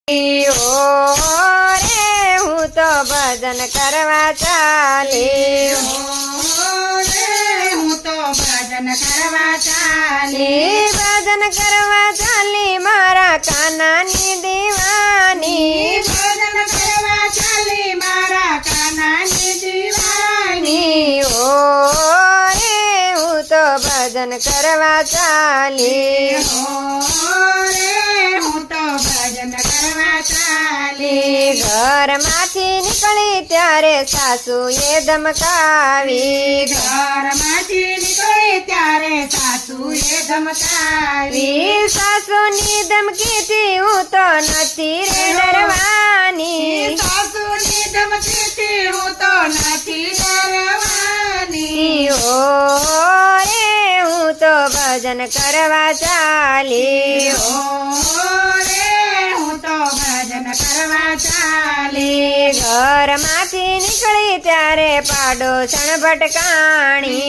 રે હું તો ભજન કરવા ચાલી હું તો ભજન કરવા ચાલી ભજન કરવા ચાલી મારા કાનાની દીવાની ભજન કરવા ચાલી મારા કાનાની દીવાની રે હું તો ભજન કરવા ચાલી હું તો ભજન કરવા ચાલી ઘરમાંથી નીકળી ત્યારે સાસુએ ધમકાવી ઘરમાંથી નીકળી ત્યારે સાસુએ ધમકાવી સાસુની ધમકીથી હું તો નથી રે ડરવાની સાસુની ધમકીથી હું તો નથી ડરવાની રે હું તો ભજન કરવા ચાલી હું તો ભજન કરવા ચાલી ઘરમાંથી નીકળી ત્યારે પાડોશણ ભટકાણી